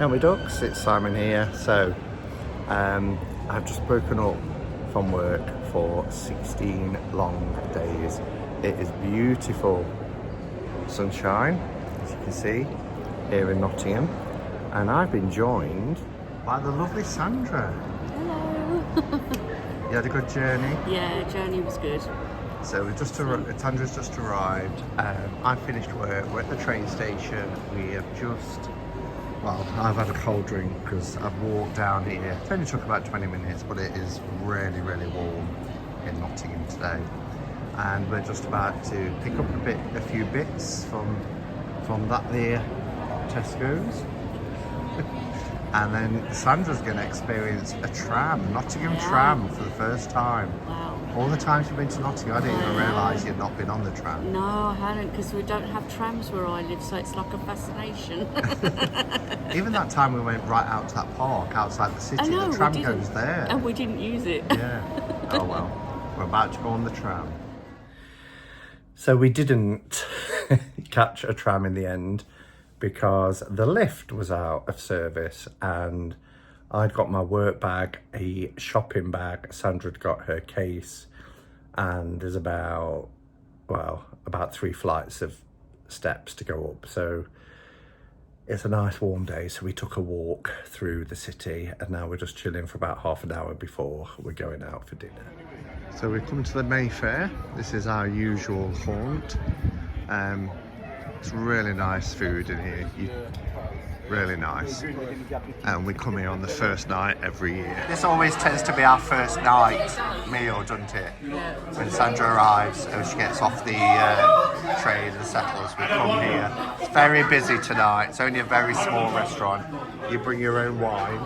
Now my ducks, it's Simon here. So I've just broken up from work for 16 long days. It is beautiful sunshine, as you can see, here in Nottingham. And I've been joined by the lovely Sandra. Hello. You had a good journey? Yeah, journey was good. So we've just Sandra's just arrived. I finished work, we're at the train station. We have just, well, I've had a cold drink because I've walked down here. It only took about 20 minutes, but it is really, really warm in Nottingham today. And we're just about to pick up a few bits from that there Tesco's. And then Sandra's going to experience a tram, Nottingham tram for the first time. Wow. All the times you've been to Nottingham, I didn't even realise you'd not been on the tram. No, I hadn't, because we don't have trams where I live, so it's like a fascination. Even that time we went right out to that park outside the city, know, the tram goes there. And we didn't use it. Yeah. Oh well, we're about to go on the tram. So we didn't catch a tram in the end because the lift was out of service and I'd got my work bag, a shopping bag, Sandra'd got her case, and there's about 3 flights of steps to go up. So it's a nice warm day, so we took a walk through the city and now we're just chilling for about half an hour before we're going out for dinner. So we've come to the Mayfair. This is our usual haunt. It's really nice food in here. Really nice. And we come here on the first night every year. This always tends to be our first night meal, doesn't it? Yeah. When Sandra arrives, or she gets off the train and settles, we come here. It's very busy tonight. It's only a very small restaurant. You bring your own wine.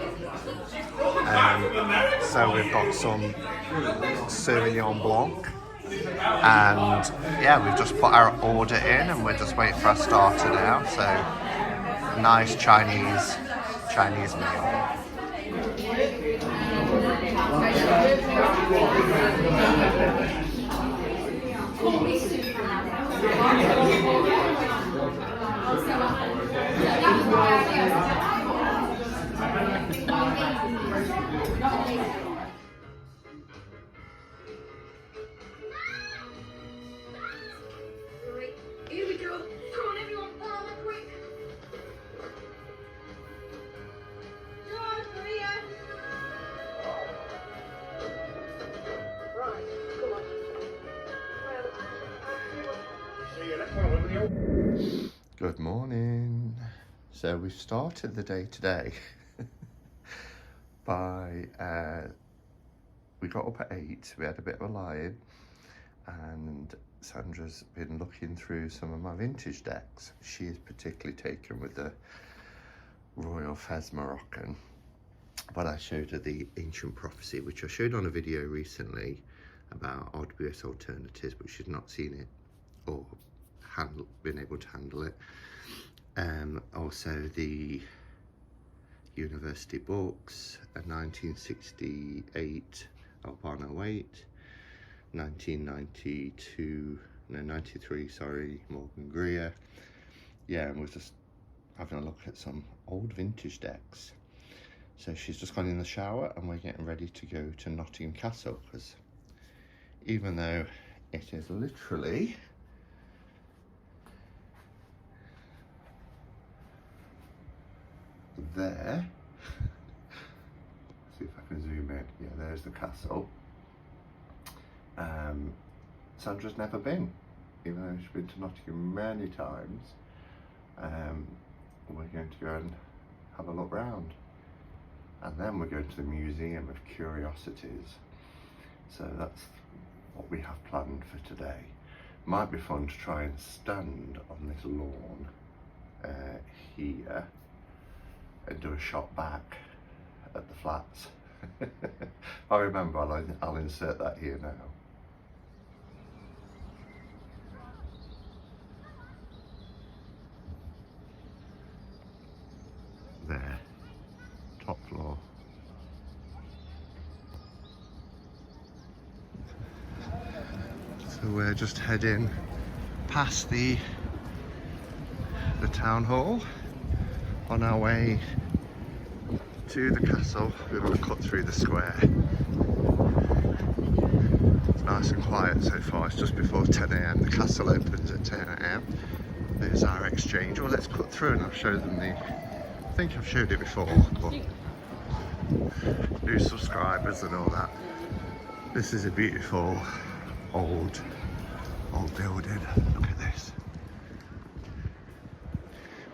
So we've got some Sauvignon Blanc. And yeah, we've just put our order in and we're just waiting for our starter now. So nice Chinese meal. Here we go. Come on, everyone, follow quick. Good morning. So we've started the day today by we got up at 8. We had a bit of a lie-in and Sandra's been looking through some of my vintage decks. She is particularly taken with the Royal Fez Moroccan, but I showed her the Ancient Prophecy, which I showed on a video recently about oddities alternatives, but she's not seen it or been able to handle it. Also the University books, a 1968 Albano 8, 93, sorry, Morgan Greer. Yeah, and we're just having a look at some old vintage decks. So she's just gone in the shower and we're getting ready to go to Nottingham Castle, because even though it is literally there, see if I can zoom in. Yeah, there's the castle. Sandra's never been, even though she's been to Nottingham many times. We're going to go and have a look round, and then we're going to the Museum of Curiosities. So that's what we have planned for today. Might be fun to try and stand on this lawn here and do a shot back at the flats. I remember, I'll insert that here now. There, top floor. So we're just heading past the town hall on our way to the castle. We're going to cut through the square. It's nice and quiet so far. It's just before 10 AM. The castle opens at 10 AM. There's our exchange. Well, let's cut through and I'll show them the... I think I've showed it before, but new subscribers and all that. This is a beautiful old building. Look at this.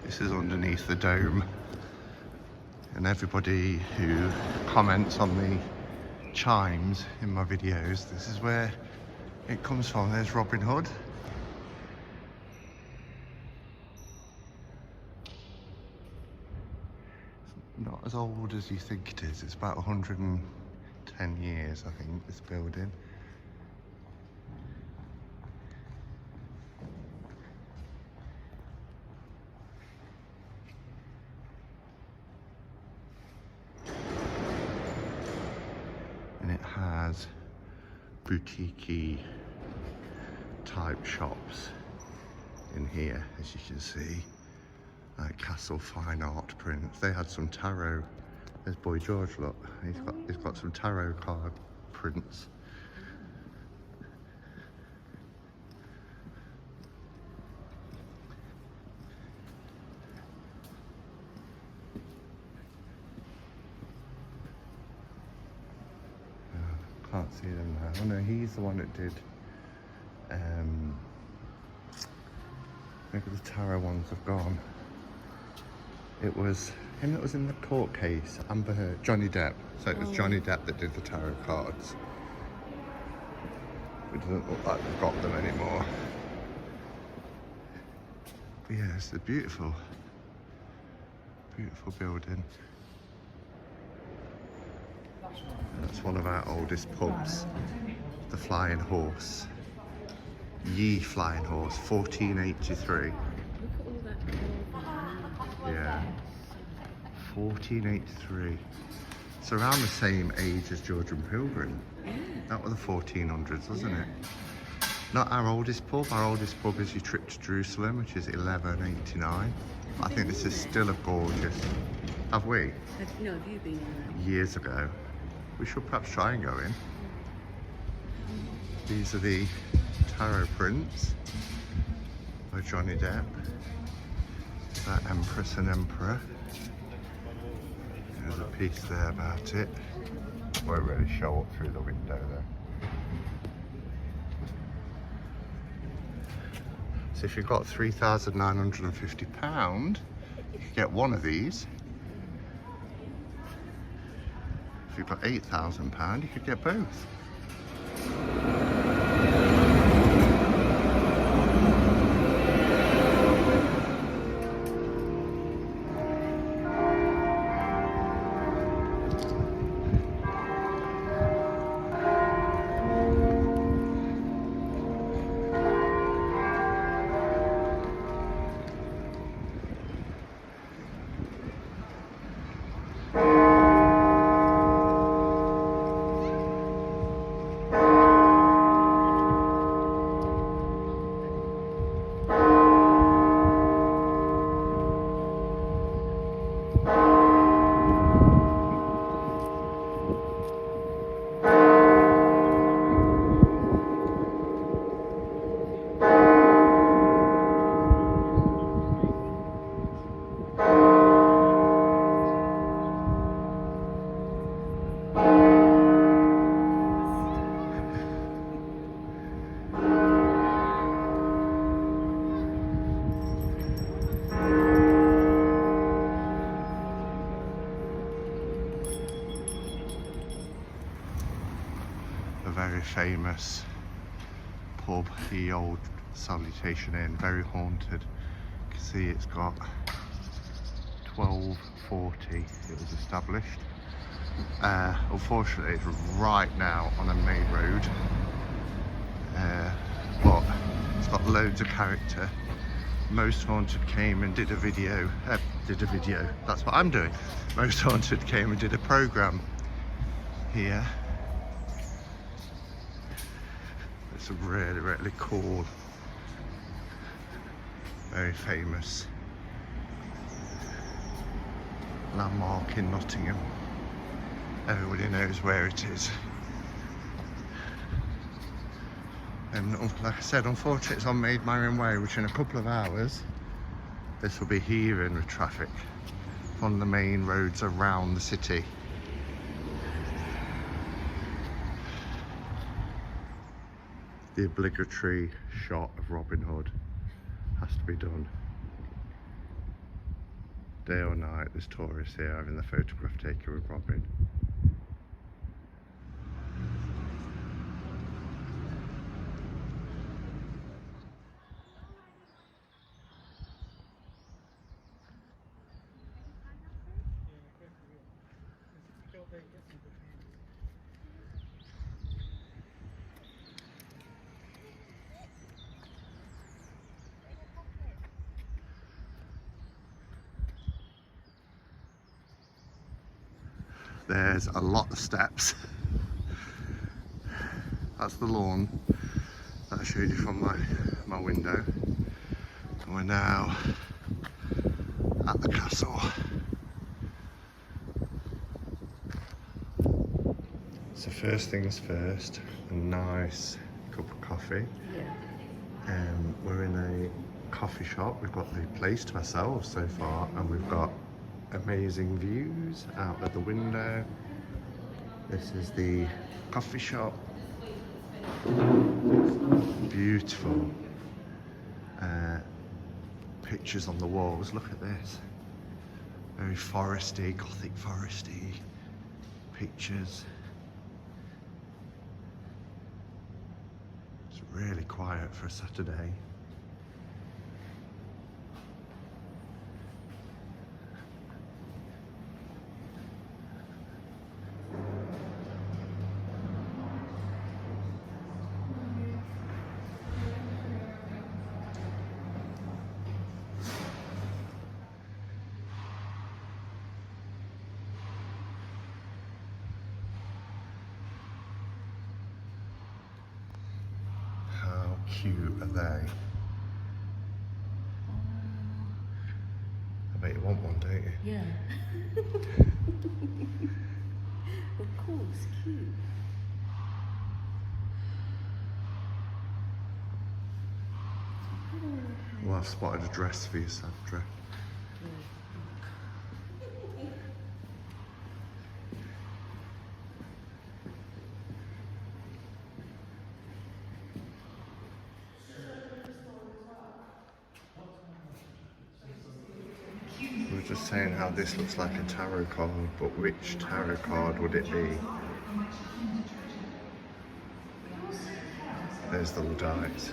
This is underneath the dome. And everybody who comments on the chimes in my videos, this is where it comes from. There's Robin Hood. It's not as old as you think it is. It's about 110 years, I think, this building. And it has boutique-y type shops in here, as you can see, like Castle Fine Art prints. They had some tarot. There's Boy George, look, he's got some tarot card prints. Can't see them now. Oh no, he's the one that did maybe the tarot ones have gone. It was him that was in the court case, Amber Heard, Johnny Depp. So it was Johnny Depp that did the tarot cards. It doesn't look like we've got them anymore. But yeah, it's a beautiful building. That's one of our oldest pubs, the Flying Horse. Ye Flying Horse, 1483. Look at all that. Yeah, 1483. It's around the same age as George and Pilgrim. That was the 1400s, wasn't it? Not our oldest pub. Our oldest pub is your trip to Jerusalem, which is 1189. I think this is still a gorgeous. Have we? No, have you been in there? Years ago. We should perhaps try and go in. These are the tarot prints by Johnny Depp. That Empress and Emperor. There's a piece there about it. Won't really show up through the window though. So if you've got £3,950, you could get one of these. If you've got £8,000, you could get both. Very famous pub, the old Salutation Inn, very haunted. You can see it's got 1240 it was established. Unfortunately it's right now on a main road, but it's got loads of character. Most Haunted came and did a video, that's what I'm doing. Most Haunted came and did a programme here. It's a really, really cool, very famous landmark in Nottingham. Everybody knows where it is. And like I said, unfortunately it's on Maid Marian Way, which in a couple of hours this will be heaving with traffic on the main roads around the city. The obligatory shot of Robin Hood has to be done. Day or night, there's tourists here having the photograph taken with Robin. There's a lot of steps. That's the lawn that I showed you from my window. And we're now at the castle. So first things first, a nice cup of coffee. Yeah. We're in a coffee shop. We've got the place to ourselves so far, and we've got amazing views out of the window. This is the coffee shop. Beautiful pictures on the walls. Look at this. Very foresty, gothic foresty pictures. It's really quiet for a Saturday. How cute are they? I bet you want one, don't you? Yeah. Of course, cute. Well, I've spotted a dress for you, Sandra. We were just saying how this looks like a tarot card, but which tarot card would it be? There's the Luddites.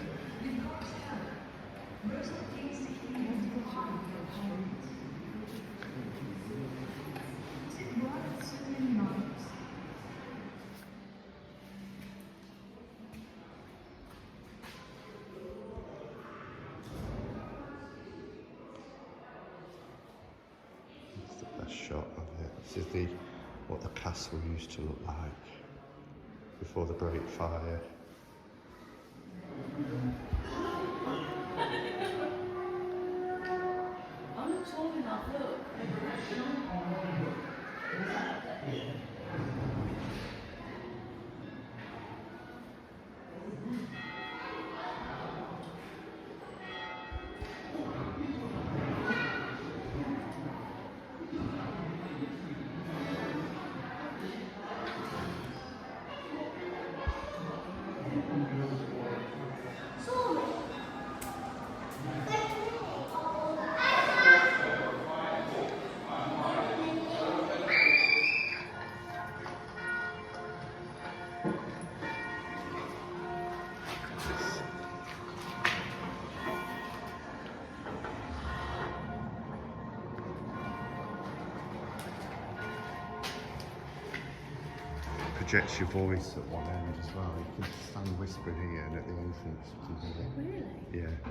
That's the best shot of it. This is what the castle used to look like before the Great Fire. Projects your voice at one end as well. You can stand whispering here and at the entrance you can hear it. Really? Yeah.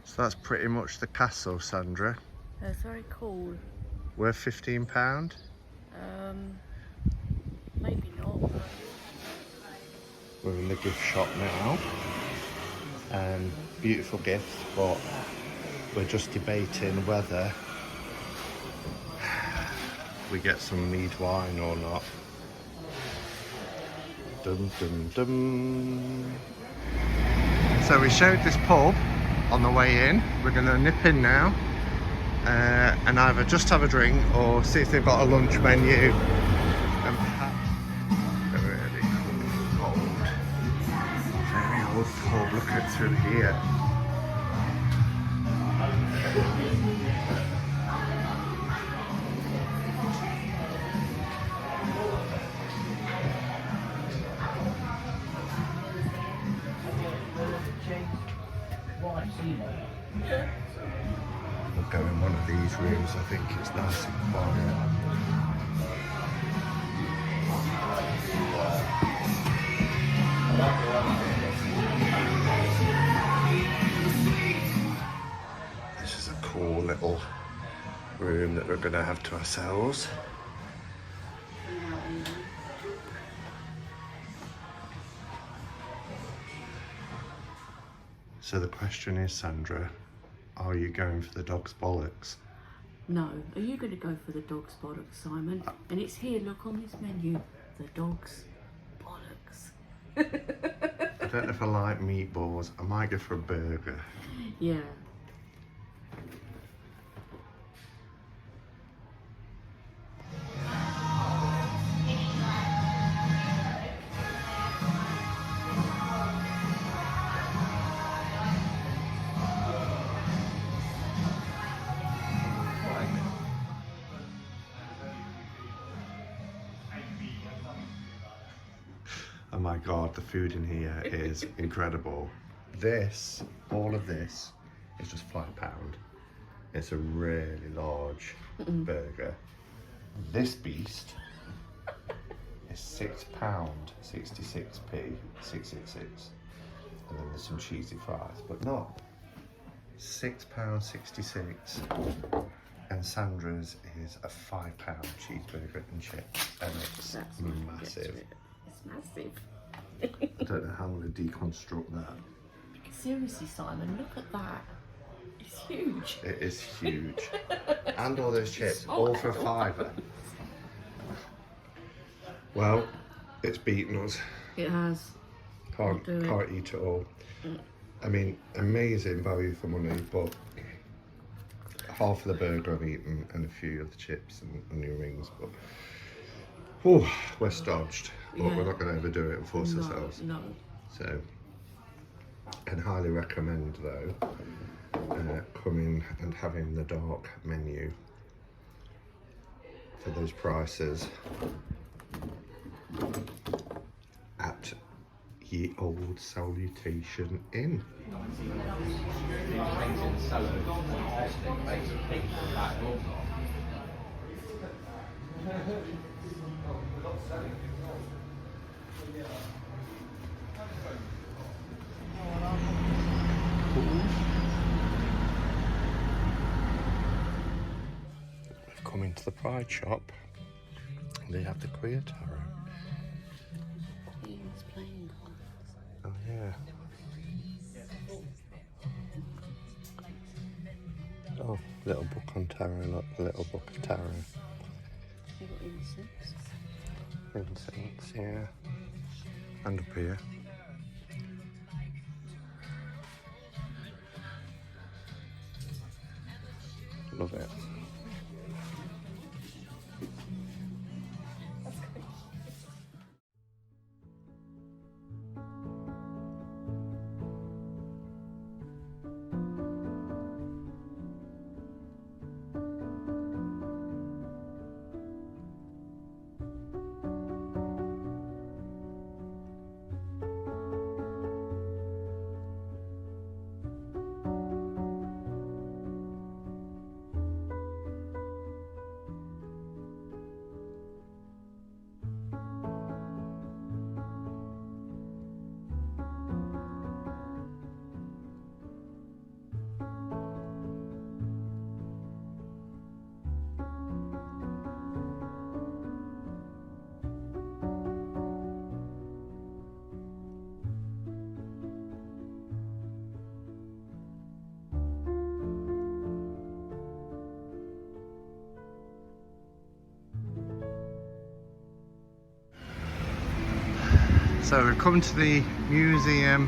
So that's pretty much the castle, Sandra. It's very cool. Worth £15? Maybe not. We're in the gift shop now. Beautiful gifts, but we're just debating whether we get some mead wine or not. Dum dum dum. So we showed this pub on the way in. We're going to nip in now and either just have a drink or see if they've got a lunch menu. And perhaps a really cool, old, very old pub. Look at through here. We'll go in one of these rooms. I think it's nice and quiet. This is a cool little room that we're going to have to ourselves. So the question is, Sandra, are you going for the dog's bollocks? No. Are you going to go for the dog's bollocks, Simon? And it's here, look on this menu. The dog's bollocks. I don't know if I like meatballs. I might go for a burger. Yeah. Oh my God, the food in here is incredible. All of this is just £5. It's a really large burger. This beast is £6.66p, 666. And then there's some cheesy fries, but not £6.66. And Sandra's is a £5 cheeseburger and chips, and it's massive. It's massive. I don't know how I'm going to deconstruct that. Seriously, Simon, look at that. It's huge. It is huge. And all those chips, all for £5. Well, it's beaten us. It has. Can't eat it all. I mean, amazing value for money, but half of the burger I've eaten and a few of the chips and onion rings, but we're stodged. But we're not going to overdo it and force ourselves. No. So, and highly recommend though coming and having the dark menu for those prices at Ye Old Salutation Inn. We've come into the Pride shop. They have the queer tarot. He was playing cards. Oh yeah. Oh, little book on tarot, look, little book of tarot. You got incense? Incense, yeah. And up here. Love it. So we've come to the Museum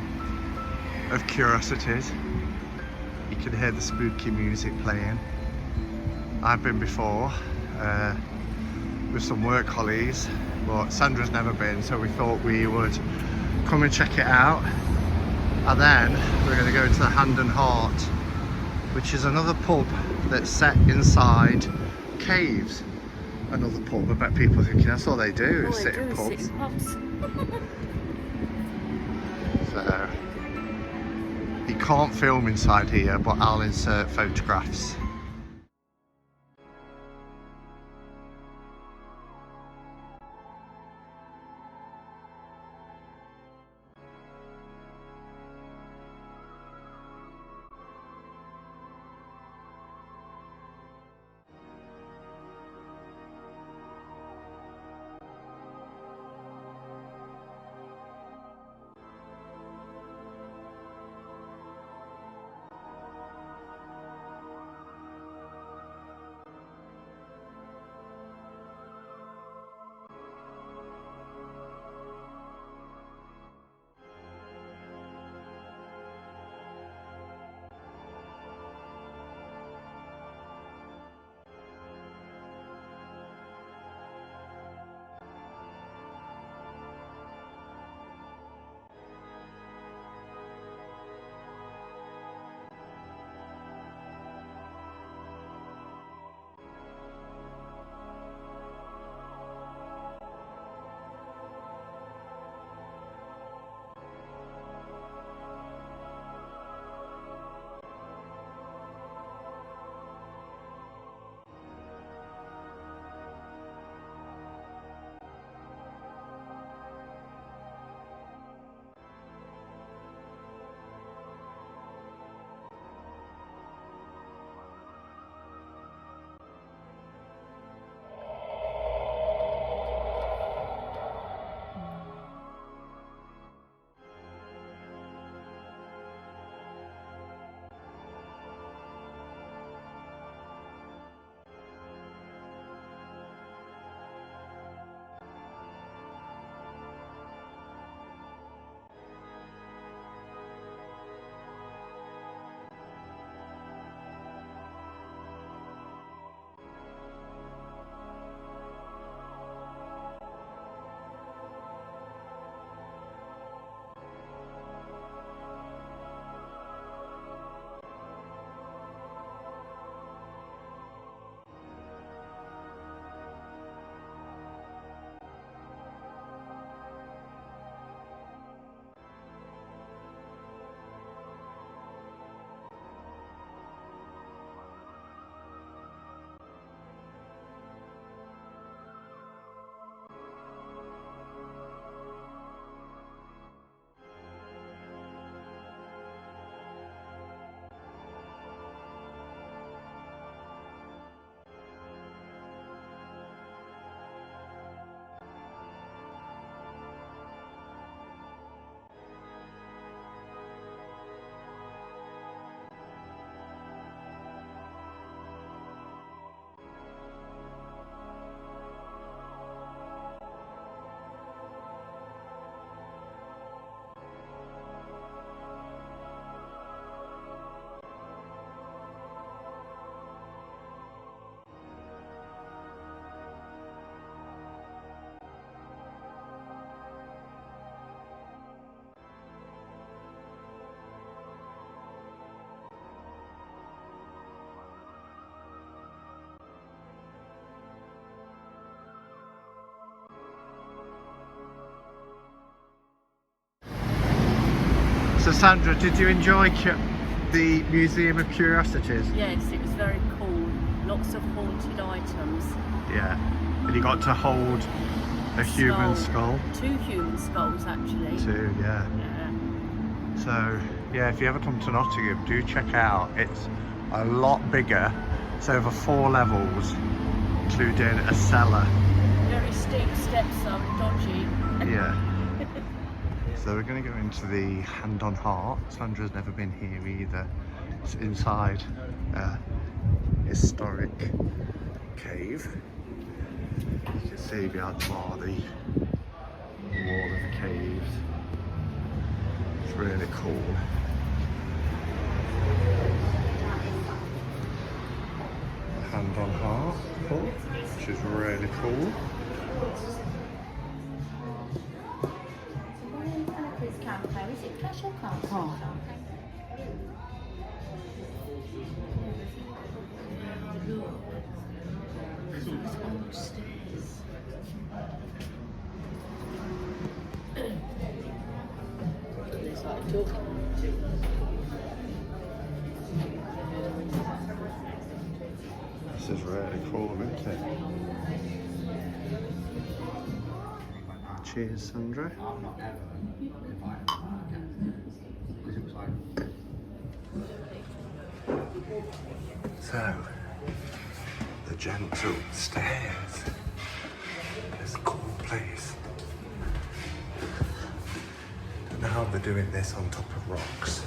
of Curiosities. You can hear the spooky music playing. I've been before with some work colleagues, but Sandra's never been, so we thought we would come and check it out. And then we're going to go to the Hand and Heart, which is another pub that's set inside caves. Another pub. I bet people are thinking that's all they do, is sit in pubs. So you can't film inside here, but I'll insert photographs. So Sandra, did you enjoy the Museum of Curiosities? Yes, it was very cool. Lots of haunted items. Yeah. And you got to hold a human skull? 2 human skulls actually. 2, yeah. Yeah. So, yeah, if you ever come to Nottingham, do check out. It's a lot bigger. It's over 4 levels, including a cellar. Very steep steps up, dodgy. Yeah. So we're going to go into the Hand on Heart. Sandra's never been here either. It's inside a historic cave. You can see behind the bar the wall of the caves. It's really cool. Hand on heart, which is really cool. Is it cash or card? These old stairs. They started talking. This is really cool, isn't it? Cheers, Sandra. So, the gentle stairs. It's a cool place. Don't know how they're doing this on top of rocks.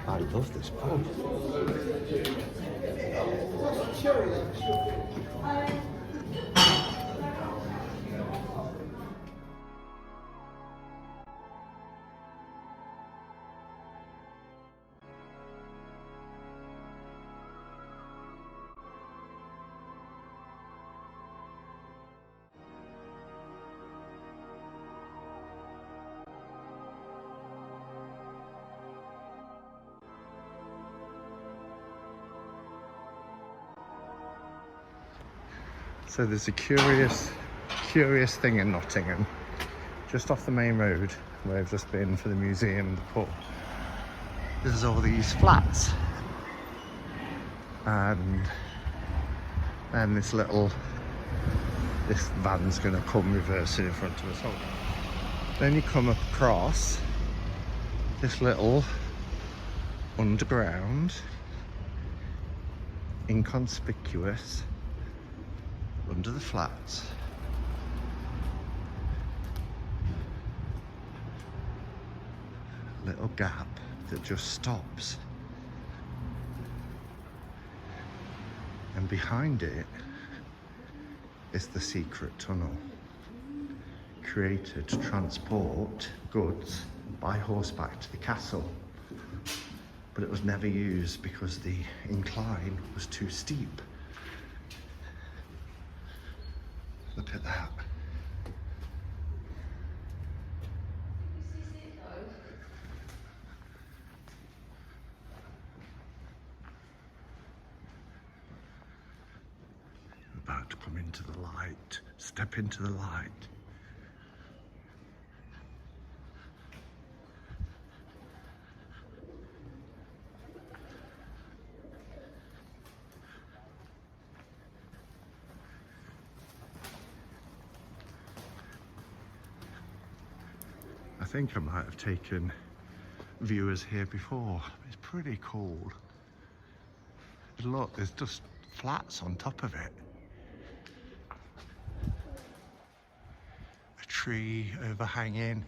I love this pub. So there's a curious thing in Nottingham, just off the main road where I've just been for the museum and the pub. There's all these flats, and then this van's gonna come reversing in front of us. Then you come across this little underground, inconspicuous, under the flats, little gap that just stops, and behind it is the secret tunnel created to transport goods by horseback to the castle, but it was never used because the incline was too steep. Look at that. We're about to come into the light, step into the light. I think I might have taken viewers here before. It's pretty cool. Look, there's just flats on top of it. A tree overhanging.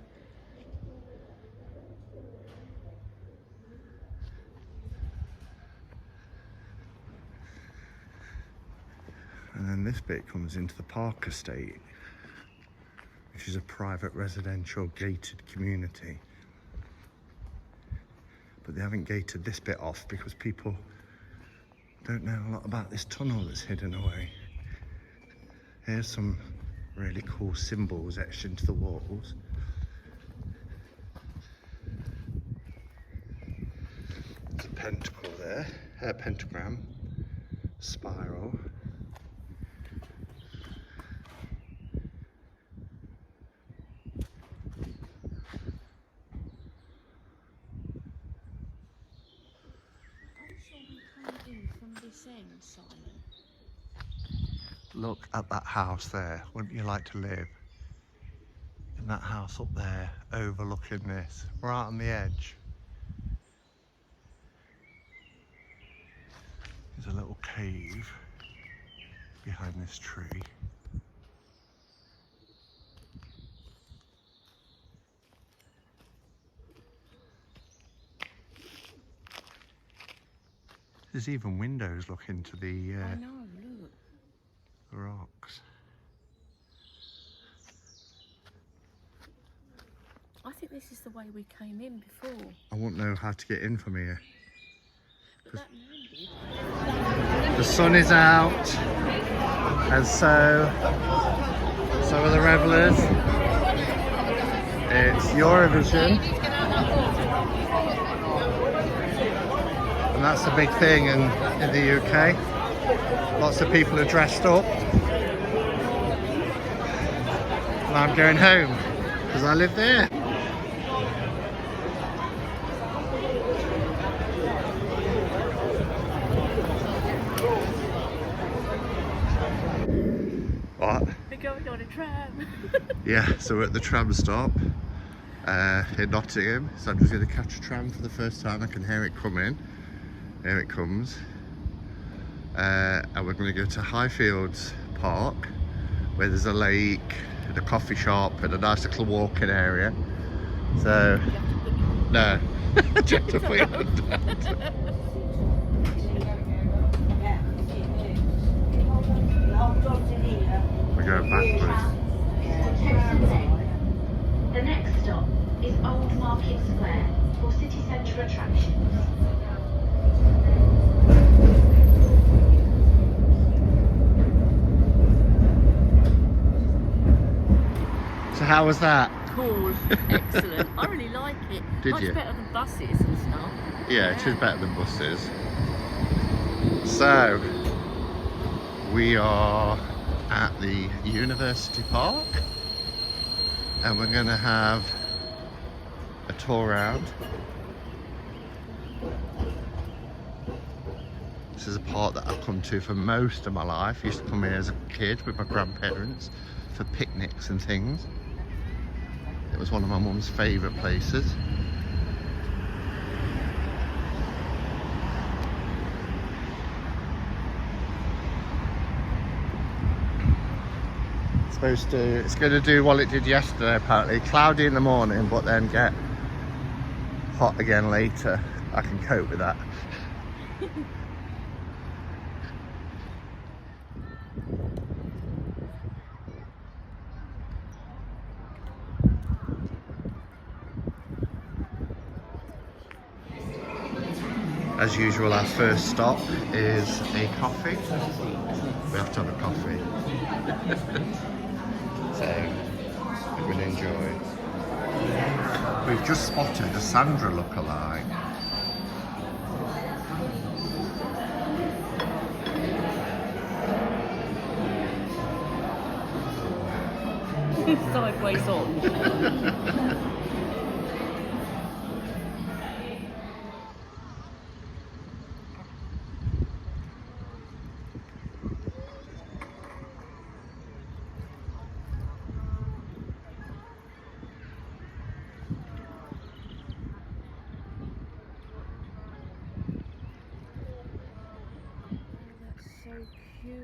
And then this bit comes into the Park Estate, which is a private residential gated community. But they haven't gated this bit off because people don't know a lot about this tunnel that's hidden away. Here's some really cool symbols etched into the walls. There's a pentacle there, a pentagram, spiral. Look at that house there. Wouldn't you like to live in that house up there, overlooking this, right on the edge? There's a little cave behind this tree. There's even windows looking to the I know, look. rocks. I think this is the way we came in before. I won't know how to get in from here. But that man did. The sun is out, and so are the revellers. It's Eurovision, and that's a big thing in the UK. Lots of people are dressed up. And I'm going home because I live there. What? We're going on a tram. Yeah, so we're at the tram stop in Nottingham. Sandra's going to catch a tram for the first time. I can hear it coming. Here it comes. And we're going to go to Highfields Park, where there's a lake and a coffee shop and a nice little walking area. So, no, just to put your hand down. We're going backwards. The next stop is Old Market Square for city centre attractions. So how was that? Cool. Excellent. I really like it. Did Much you? better than buses and stuff. Yeah, it is better than buses. So, we are at the University Park and we're going to have a tour around. This is a park that I've come to for most of my life. I used to come here as a kid with my grandparents for picnics and things. It was one of my mum's favourite places. It's going to do what it did yesterday apparently. Cloudy in the morning, but then get hot again later. I can cope with that. As usual, our first stop is a coffee. We have to have a coffee. So, we're going to enjoy. We've just spotted a Sandra look-alike. Sideways on. So cute.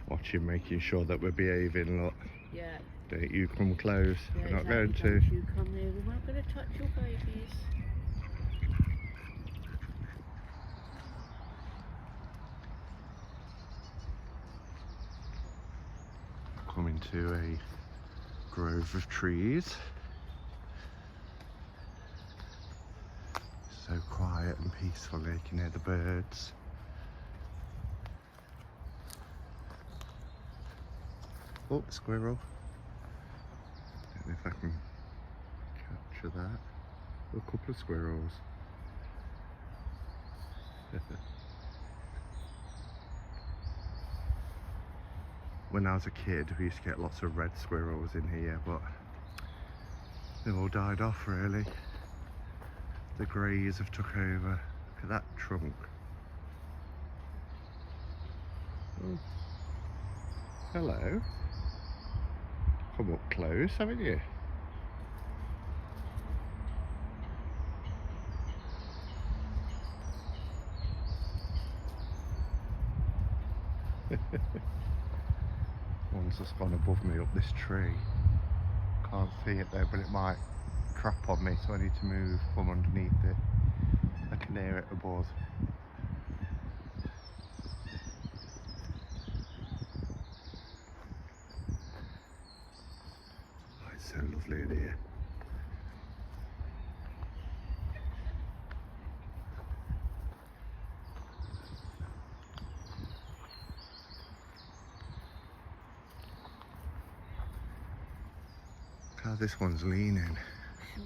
Watching, making sure that we're behaving. Look, Yeah. don't you come close. Yeah, We're not exactly. going to. Don't you come near. We're not going to touch your babies. Coming to a grove of trees. So quiet and peaceful, you can hear the birds. Oh, squirrel. Don't know if I can capture that. Oh, a couple of squirrels. When I was a kid, we used to get lots of red squirrels in here, but they've all died off really. The greys have took over. Look at that trunk. Oh. Hello. Come up close, haven't you? One one's just gone above me up this tree. Can't see it there, but it might crap on me, so I need to move from underneath it. I can hear it above. Oh, it's so lovely in here. Look how this one's leaning. Sure.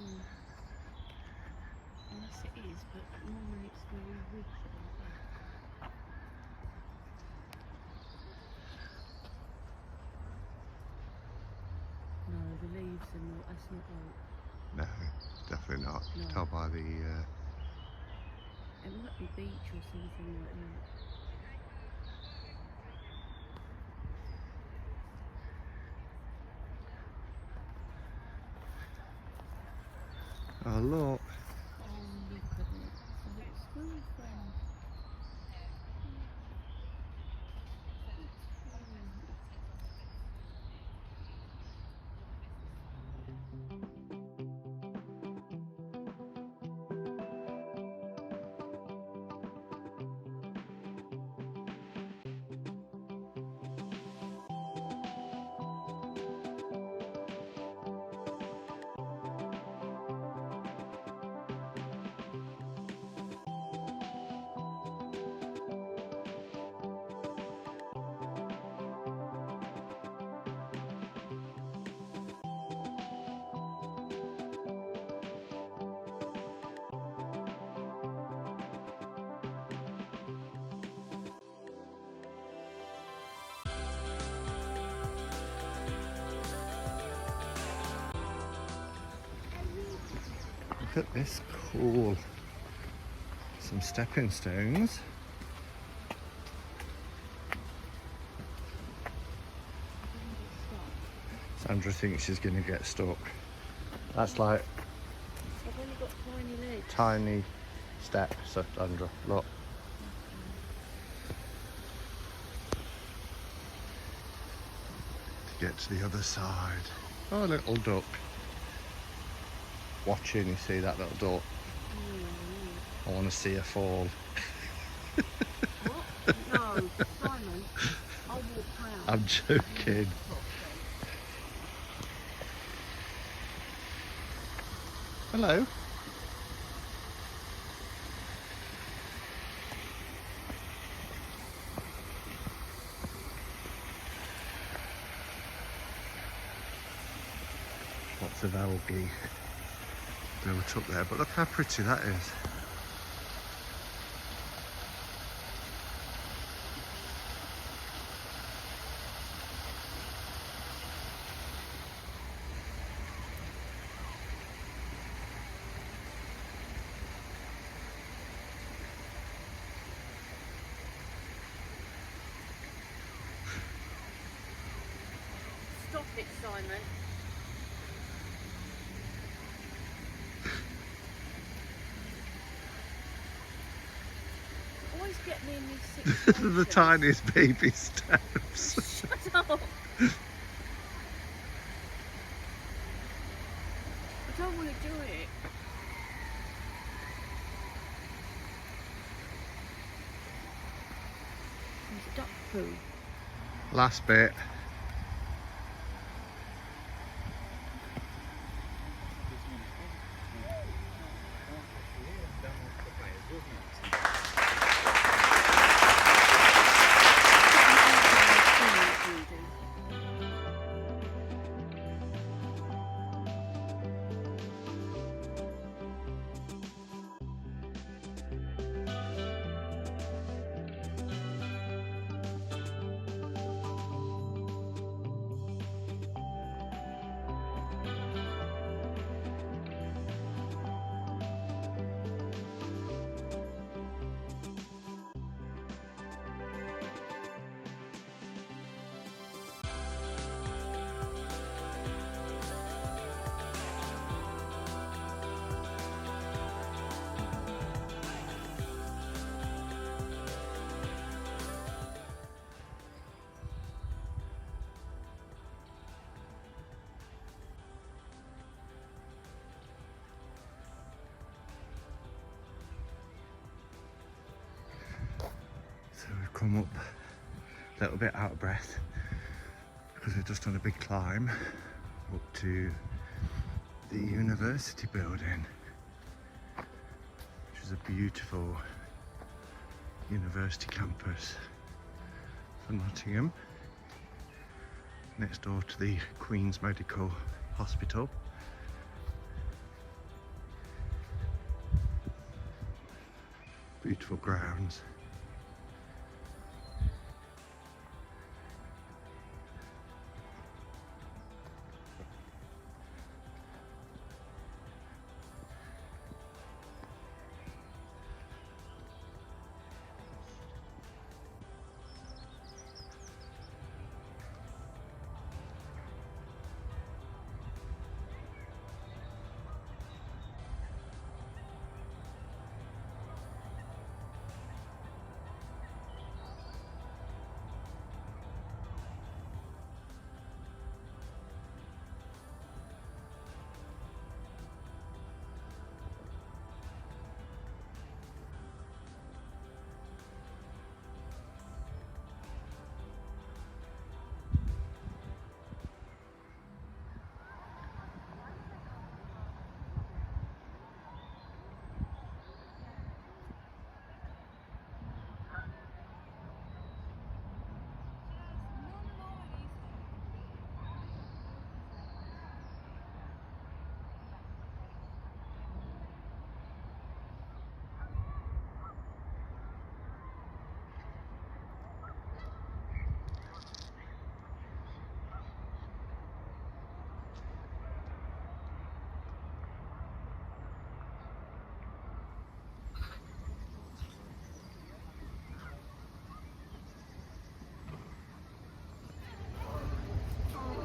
Yes, it is, but normally it's very rigid. No, the leaves are not, that's not oak. No, definitely not. You can tell by the... It might be beech or something like that. Oh, look. Oh, look at it. It's a little squirrel friend. Look at this, cool. Some stepping stones. Sandra thinks she's going to get stuck. That's like I've only got tiny legs. tiny steps, Sandra. Look. To get to the other side. Oh, a little duck. Watching, you see that little duck? I want to see her fall. What? No, Simon. I'll walk round. I'm joking. Hello. Lots of algae built up there, but look how pretty that is. Stop it, Simon. Always get me in these situations. The tiniest baby steps. Shut up. I don't want to do it. There's duck poo. Last bit. come up a little bit out of breath because we've just done a big climb up to the university building, which is a beautiful university campus for Nottingham, next door to the Queen's Medical Hospital. Beautiful grounds.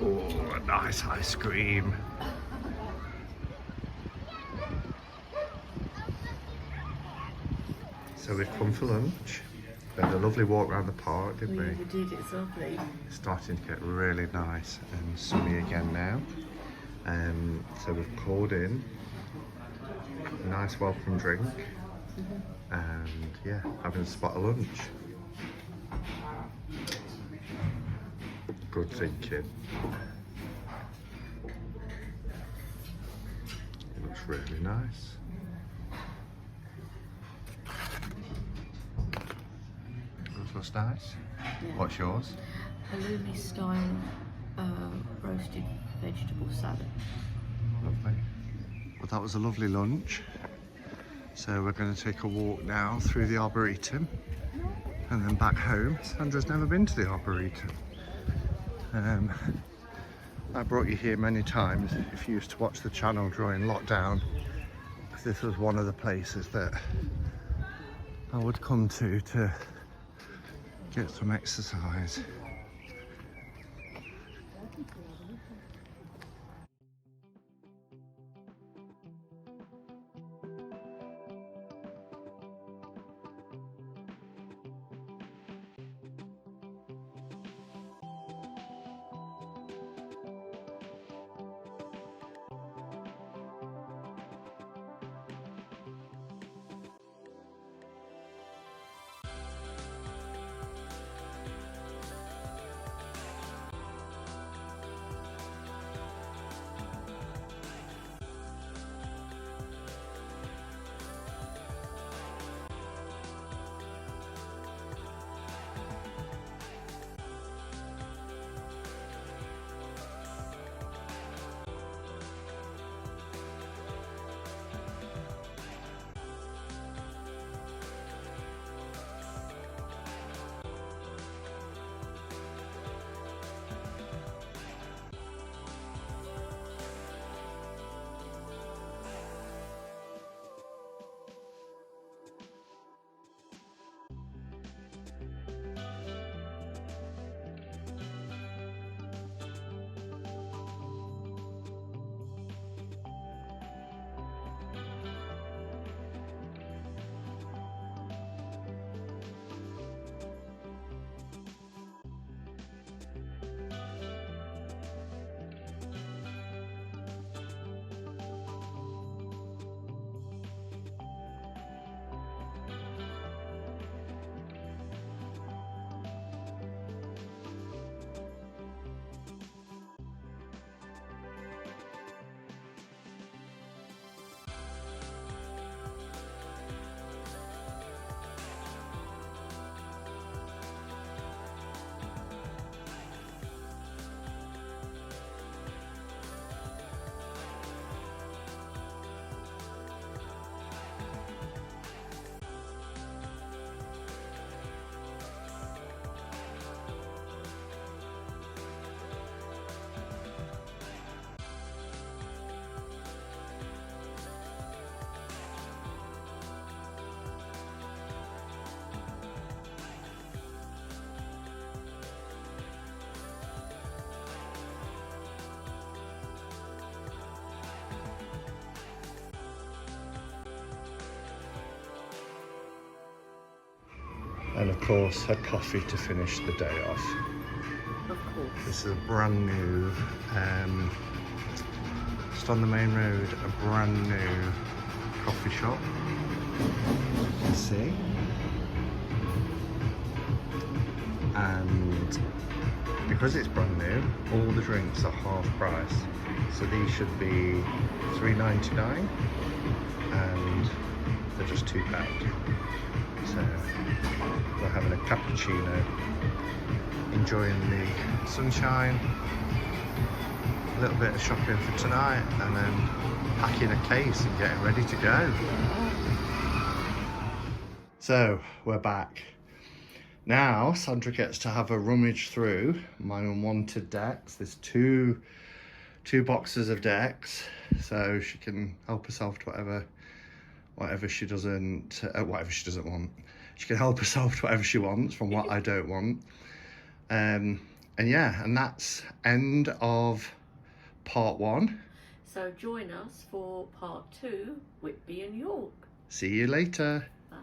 Oh, a nice ice cream. So we've come for lunch. We had a lovely walk around the park, didn't we? We did, it's lovely. It's starting to get really nice and sunny again now. So we've called in a nice welcome drink and yeah, having a spot of lunch. Good thinking. It looks really nice. Looks nice. Yeah. What's yours? Halloumi style roasted vegetable salad. Lovely. Well, that was a lovely lunch. So we're going to take a walk now through the Arboretum and then back home. Sandra's never been to the Arboretum. I brought you here many times if you used to watch the channel during lockdown. This was one of the places that I would come to get some exercise. And of course her coffee to finish the day off. Of course. This is a brand new, just on the main road, a brand new coffee shop. You can see. And because it's brand new, all the drinks are half price. So these should be £3.99 and they're just £2. So we're having a cappuccino, enjoying the sunshine, a little bit of shopping for tonight, and then packing a case and getting ready to go. So we're back. Now Sandra gets to have a rummage through my unwanted decks. There's two boxes of decks, so she can help herself to whatever she doesn't want. She can help herself to whatever she wants from what I don't want. And yeah, and that's end of part 1. So join us for part 2, Whitby and York. See you later. Bye.